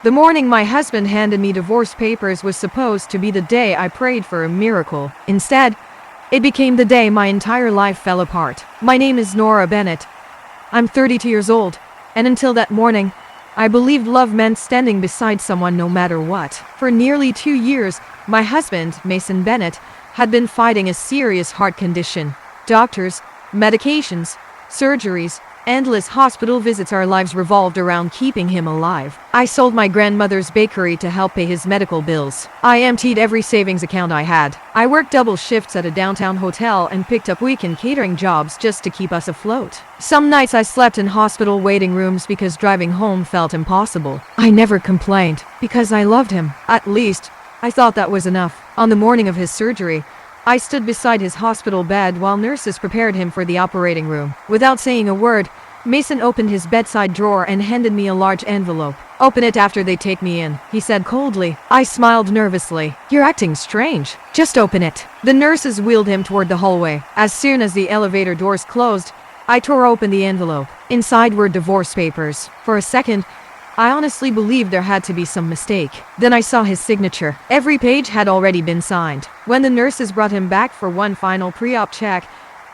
The morning my husband handed me divorce papers was supposed to be the day I prayed for a miracle. Instead, it became the day my entire life fell apart. My name is Nora Bennett. I'm 32 years old, and until that morning, I believed love meant standing beside someone no matter what. For nearly 2 years, my husband, Mason Bennett, had been fighting a serious heart condition. Doctors, medications, surgeries, endless hospital visits. Our lives revolved around keeping him alive. I sold my grandmother's bakery to help pay his medical bills. I emptied every savings account I had. I worked double shifts at a downtown hotel and picked up weekend catering jobs just to keep us afloat. Some nights I slept in hospital waiting rooms because driving home felt impossible. I never complained because I loved him. At least, I thought that was enough. On the morning of his surgery, I stood beside his hospital bed while nurses prepared him for the operating room. Without saying a word, Mason opened his bedside drawer and handed me a large envelope. "Open it after they take me in," he said coldly. I smiled nervously. "You're acting strange. Just open it." The nurses wheeled him toward the hallway. As soon as the elevator doors closed, I tore open the envelope. Inside were divorce papers. For a second, I honestly believed there had to be some mistake. Then I saw his signature. Every page had already been signed. When the nurses brought him back for one final pre-op check,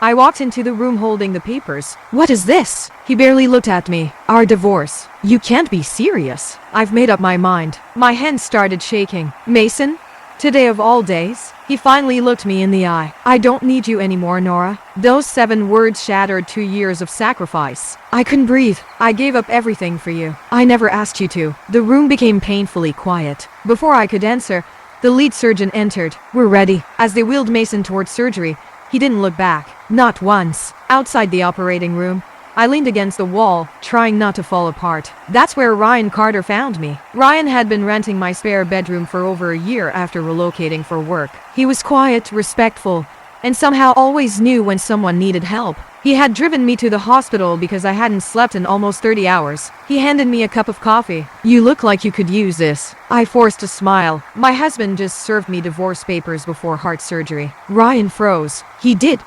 I walked into the room holding the papers. "What is this?" He barely looked at me. "Our divorce. You can't be serious." "I've made up my mind." My hands started shaking. "Mason? Today of all days?" He finally looked me in the eye. "I don't need you anymore, Nora." Those 7 words shattered 2 years of sacrifice. I couldn't breathe. "I gave up everything for you. I never asked you to." The room became painfully quiet. Before I could answer, the lead surgeon entered. "We're ready." As they wheeled Mason towards surgery, he didn't look back. Not once. Outside the operating room, I leaned against the wall, trying not to fall apart. That's where Ryan Carter found me. Ryan had been renting my spare bedroom for over a year after relocating for work. He was quiet, respectful, and somehow always knew when someone needed help. He had driven me to the hospital because I hadn't slept in almost 30 hours. He handed me a cup of coffee. "You look like you could use this." I forced a smile. My husband just served me divorce papers before heart surgery. Ryan froze. "He did?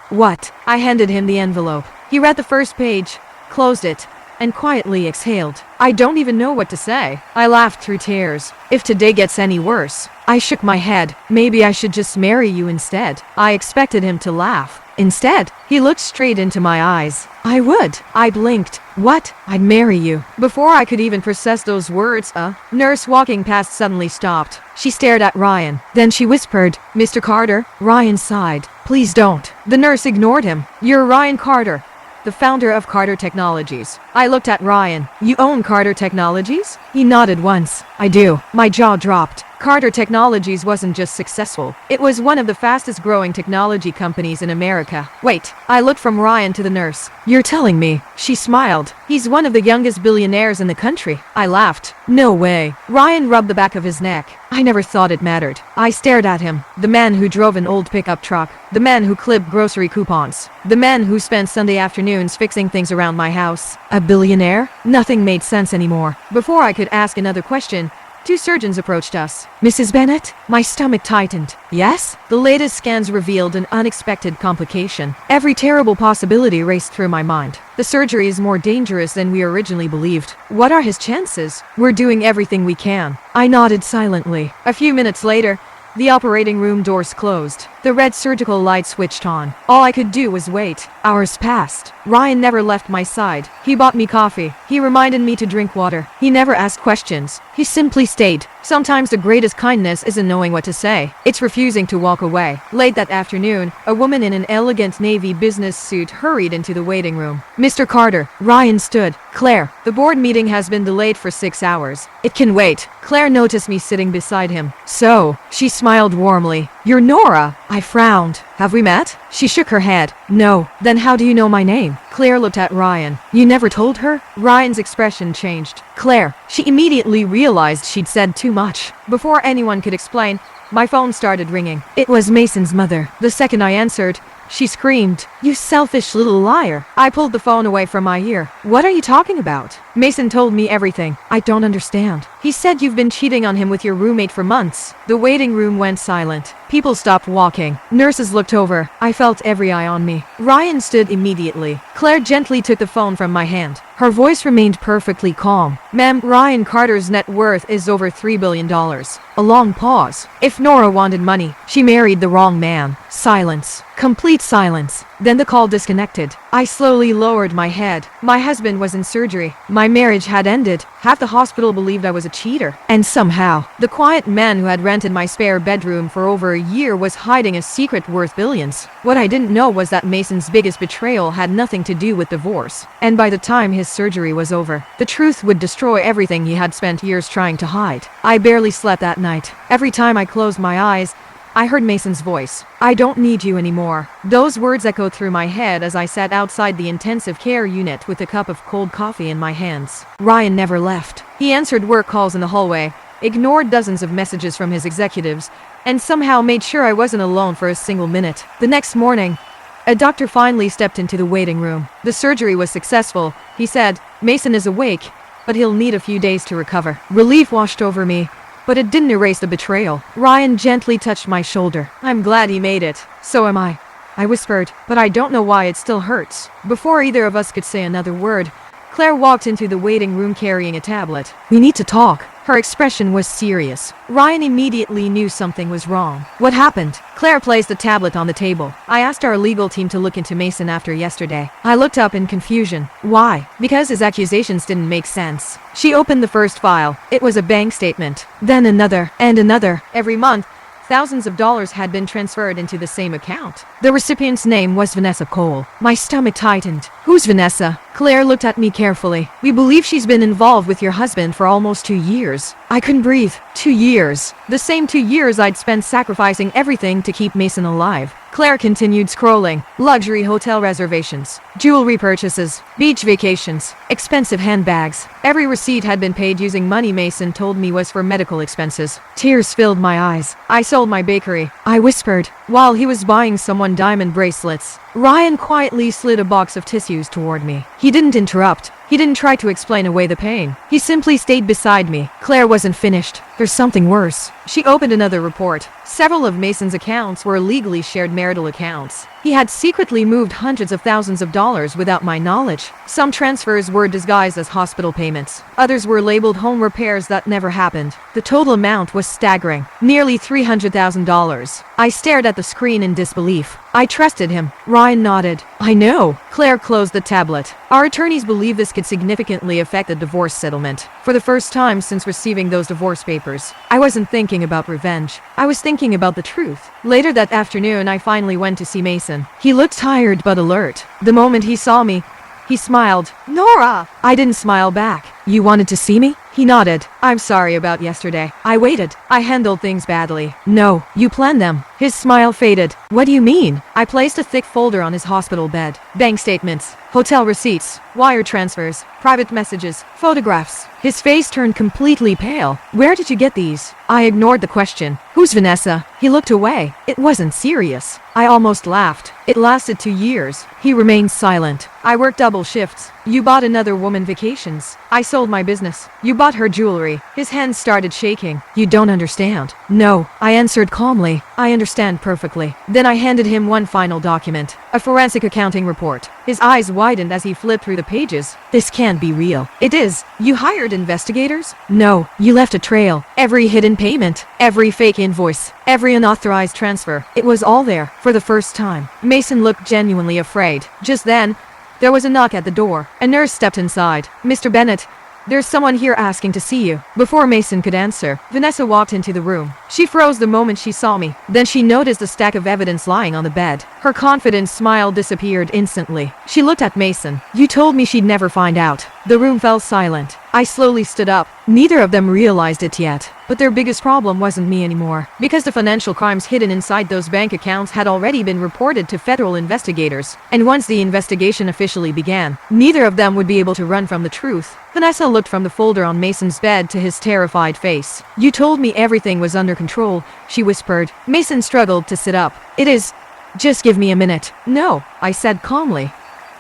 What?" I handed him the envelope. He read the first page, closed it, and quietly exhaled. I don't even know what to say. I laughed through tears. "If today gets any worse." I shook my head. "Maybe I should just marry you instead." I expected him to laugh. Instead, he looked straight into my eyes. "I would." I blinked. "What?" "I'd marry you." Before I could even process those words, a nurse walking past suddenly stopped. She stared at Ryan. Then she whispered, "Mr. Carter?" Ryan sighed. "Please don't." The nurse ignored him. "You're Ryan Carter, the founder of Carter Technologies." I looked at Ryan. "You own Carter Technologies?" He nodded once. "I do." My jaw dropped. Carter Technologies wasn't just successful. It was one of the fastest growing technology companies in America. "Wait." I looked from Ryan to the nurse. "You're telling me?" She smiled. "He's one of the youngest billionaires in the country." I laughed. "No way." Ryan rubbed the back of his neck. "I never thought it mattered." I stared at him. The man who drove an old pickup truck. The man who clipped grocery coupons. The man who spent Sunday afternoons fixing things around my house. A billionaire? Nothing made sense anymore. Before I could ask another question, 2 surgeons approached us. "Mrs. Bennett?" My stomach tightened. "Yes?" The latest scans revealed an unexpected complication. Every terrible possibility raced through my mind. "The surgery is more dangerous than we originally believed." "What are his chances?" "We're doing everything we can." I nodded silently. A few minutes later, the operating room doors closed. The red surgical light switched on. All I could do was wait. Hours passed. Ryan never left my side. He bought me coffee. He reminded me to drink water. He never asked questions. He simply stayed. Sometimes the greatest kindness isn't knowing what to say. It's refusing to walk away. Late that afternoon, a woman in an elegant navy business suit hurried into the waiting room. "Mr. Carter." Ryan stood. "Claire, the board meeting has been delayed for 6 hours. It can wait." Claire noticed me sitting beside him. "So," she smiled warmly, "you're Nora." I frowned. "Have we met?" She shook her head. "No." "Then how do you know my name?" Claire looked at Ryan. "You never told her?" Ryan's expression changed. "Claire." She immediately realized she'd said too much. Before anyone could explain, my phone started ringing. It was Mason's mother. The second I answered, she screamed, "You selfish little liar." I pulled the phone away from my ear. "What are you talking about?" Mason told me everything. I don't understand. He said you've been cheating on him with your roommate for months. The waiting room went silent. People stopped walking. Nurses looked over. I felt every eye on me. Ryan stood immediately. Claire gently took the phone from my hand. Her voice remained perfectly calm. Ma'am, Ryan Carter's net worth is over $3 billion. A long pause. If Nora wanted money, she married the wrong man. Silence. Complete silence. Then the call disconnected. I slowly lowered my head. My husband was in surgery. My marriage had ended. Half the hospital believed I was a cheater. And somehow, the quiet man who had rented my spare bedroom for over a year was hiding a secret worth billions. What I didn't know was that Mason's biggest betrayal had nothing to do with divorce. And by the time his surgery was over, the truth would destroy everything he had spent years trying to hide. I barely slept that night. Every time I closed my eyes, I heard Mason's voice. I don't need you anymore. Those words echoed through my head as I sat outside the intensive care unit with a cup of cold coffee in my hands. Ryan never left. He answered work calls in the hallway, ignored dozens of messages from his executives, and somehow made sure I wasn't alone for a single minute. The next morning, a doctor finally stepped into the waiting room. The surgery was successful. He said, Mason is awake, but he'll need a few days to recover. Relief washed over me, but it didn't erase the betrayal. Ryan gently touched my shoulder. I'm glad he made it. So am I whispered, but I don't know why it still hurts. Before either of us could say another word, Claire walked into the waiting room carrying a tablet. We need to talk. Her expression was serious. Ryan immediately knew something was wrong. What happened? Claire placed the tablet on the table. I asked our legal team to look into Mason after yesterday. I looked up in confusion. Why? Because his accusations didn't make sense. She opened the first file. It was a bank statement. Then another, and another. Every month, thousands of dollars had been transferred into the same account. The recipient's name was Vanessa Cole. My stomach tightened. Who's Vanessa? Claire looked at me carefully. We believe she's been involved with your husband for almost 2 years. I couldn't breathe. 2 years. The same 2 years I'd spent sacrificing everything to keep Mason alive. Claire continued scrolling. Luxury hotel reservations, jewelry purchases, beach vacations, expensive handbags. Every receipt had been paid using money Mason told me was for medical expenses. Tears filled my eyes. I sold my bakery, I whispered, while he was buying someone diamond bracelets. Ryan quietly slid a box of tissues toward me. He didn't interrupt. He didn't try to explain away the pain. He simply stayed beside me. Claire wasn't finished. There's something worse. She opened another report. Several of Mason's accounts were illegally shared marital accounts. He had secretly moved hundreds of thousands of dollars without my knowledge. Some transfers were disguised as hospital payments. Others were labeled home repairs that never happened. The total amount was staggering. Nearly $300,000. I stared at the screen in disbelief. I trusted him. Ryan nodded. I know. Claire closed the tablet. Our attorneys believe this could significantly affect the divorce settlement. For the first time since receiving those divorce papers, I wasn't thinking about revenge. I was thinking about the truth. Later that afternoon, I finally went to see Mason. He looked tired but alert. The moment he saw me, he smiled. Nora! I didn't smile back. You wanted to see me? He nodded. I'm sorry about yesterday. I waited. I handled things badly. No, you planned them. His smile faded. What do you mean? I placed a thick folder on his hospital bed. Bank statements, hotel receipts, wire transfers, private messages, photographs. His face turned completely pale. Where did you get these? I ignored the question. Who's Vanessa? He looked away. It wasn't serious. I almost laughed. It lasted 2 years. He remained silent. I worked double shifts. You bought another woman vacations. I sold my business. You bought her jewelry. His hands started shaking. You don't understand. No, I answered calmly. I understand perfectly. Then I handed him one final document. A forensic accounting report. His eyes widened as he flipped through the pages. This can't be real. It is. You hired investigators? No, you left a trail. Every hidden payment, every fake invoice, every unauthorized transfer. It was all there for the first time. Mason looked genuinely afraid. Just then, there was a knock at the door. A nurse stepped inside. Mr. Bennett, there's someone here asking to see you. Before Mason could answer, Vanessa walked into the room. She froze the moment she saw me. Then she noticed the stack of evidence lying on the bed. Her confident smile disappeared instantly. She looked at Mason. You told me she'd never find out. The room fell silent. I slowly stood up. Neither of them realized it yet. But their biggest problem wasn't me anymore, because the financial crimes hidden inside those bank accounts had already been reported to federal investigators. And once the investigation officially began, neither of them would be able to run from the truth. Vanessa looked from the folder on Mason's bed to his terrified face. You told me everything was under control, she whispered. Mason struggled to sit up. It is. Just give me a minute. No, I said calmly.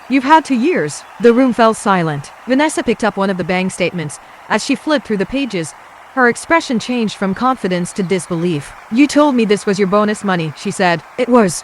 You've had 2 years. The room fell silent. Vanessa picked up one of the bank statements. As she flipped through the pages, her expression changed from confidence to disbelief. You told me this was your bonus money, she said. It was.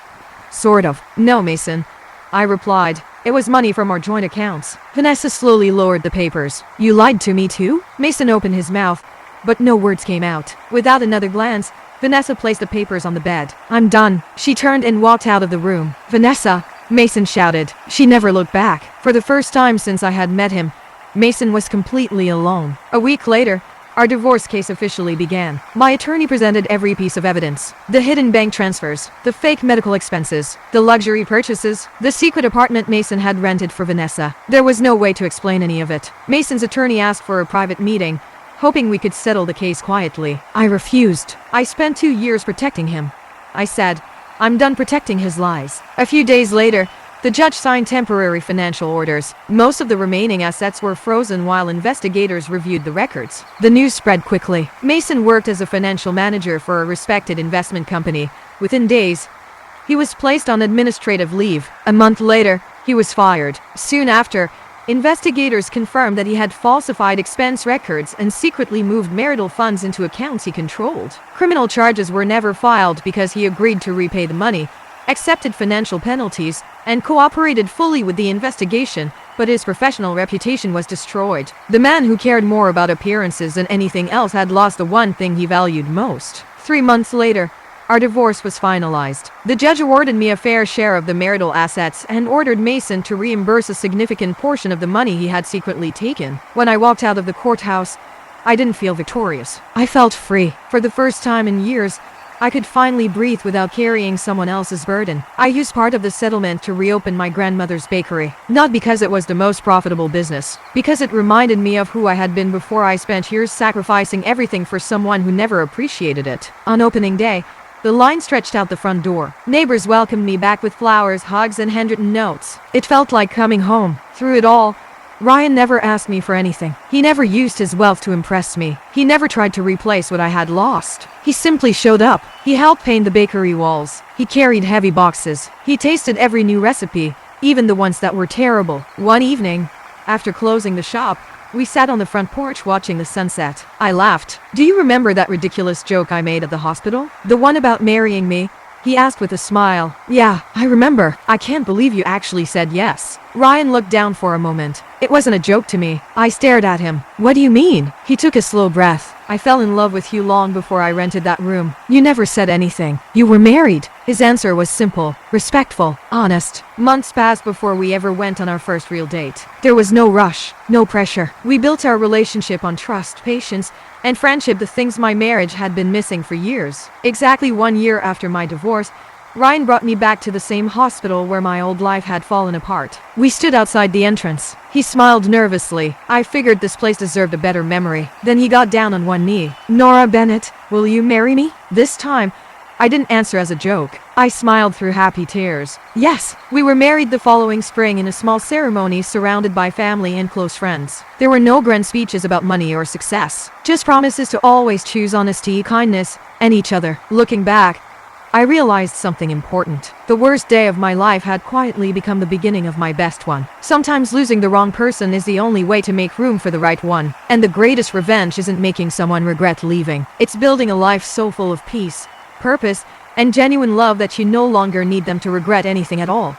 Sort of. No, Mason, I replied. It was money from our joint accounts. Vanessa slowly lowered the papers. You lied to me too? Mason opened his mouth, but no words came out. Without another glance, Vanessa placed the papers on the bed. I'm done. She turned and walked out of the room. Vanessa, Mason shouted. She never looked back. For the first time since I had met him, Mason was completely alone. A week later, our divorce case officially began. My attorney presented every piece of evidence. The hidden bank transfers, the fake medical expenses, the luxury purchases, the secret apartment Mason had rented for Vanessa. There was no way to explain any of it. Mason's attorney asked for a private meeting, hoping we could settle the case quietly. I refused. I spent 2 years protecting him. I said, I'm done protecting his lies. A few days later, the judge signed temporary financial orders. Most of the remaining assets were frozen while investigators reviewed the records. The news spread quickly. Mason worked as a financial manager for a respected investment company. Within days, he was placed on administrative leave. A month later, he was fired. Soon after, investigators confirmed that he had falsified expense records and secretly moved marital funds into accounts he controlled. Criminal charges were never filed because he agreed to repay the money, accepted financial penalties, and cooperated fully with the investigation, but his professional reputation was destroyed. The man who cared more about appearances than anything else had lost the one thing he valued most. 3 months later, our divorce was finalized. The judge awarded me a fair share of the marital assets and ordered Mason to reimburse a significant portion of the money he had secretly taken. When I walked out of the courthouse, I didn't feel victorious. I felt free. For the first time in years, I could finally breathe without carrying someone else's burden. I used part of the settlement to reopen my grandmother's bakery. Not because it was the most profitable business, because it reminded me of who I had been before I spent years sacrificing everything for someone who never appreciated it. On opening day, the line stretched out the front door. Neighbors welcomed me back with flowers, hugs, and handwritten notes. It felt like coming home. Through it all, Ryan never asked me for anything. He never used his wealth to impress me. He never tried to replace what I had lost. He simply showed up. He helped paint the bakery walls. He carried heavy boxes. He tasted every new recipe, even the ones that were terrible. One evening, after closing the shop, we sat on the front porch watching the sunset. I laughed. Do you remember that ridiculous joke I made at the hospital? The one about marrying me? He asked with a smile. Yeah, I remember. I can't believe you actually said yes. Ryan looked down for a moment. It wasn't a joke to me. I stared at him. What do you mean? He took a slow breath. I fell in love with you long before I rented that room. You never said anything. You were married. His answer was simple, respectful, honest. Months passed before we ever went on our first real date. There was no rush, no pressure. We built our relationship on trust, patience, and friendship, the things my marriage had been missing for years. Exactly 1 year after my divorce, Ryan brought me back to the same hospital where my old life had fallen apart. We stood outside the entrance. He smiled nervously. I figured this place deserved a better memory. Then he got down on one knee. Nora Bennett, will you marry me? This time, I didn't answer as a joke. I smiled through happy tears. Yes, we were married the following spring in a small ceremony surrounded by family and close friends. There were no grand speeches about money or success, just promises to always choose honesty, kindness, and each other. Looking back, I realized something important. The worst day of my life had quietly become the beginning of my best one. Sometimes losing the wrong person is the only way to make room for the right one. And the greatest revenge isn't making someone regret leaving. It's building a life so full of peace, purpose, and genuine love that you no longer need them to regret anything at all.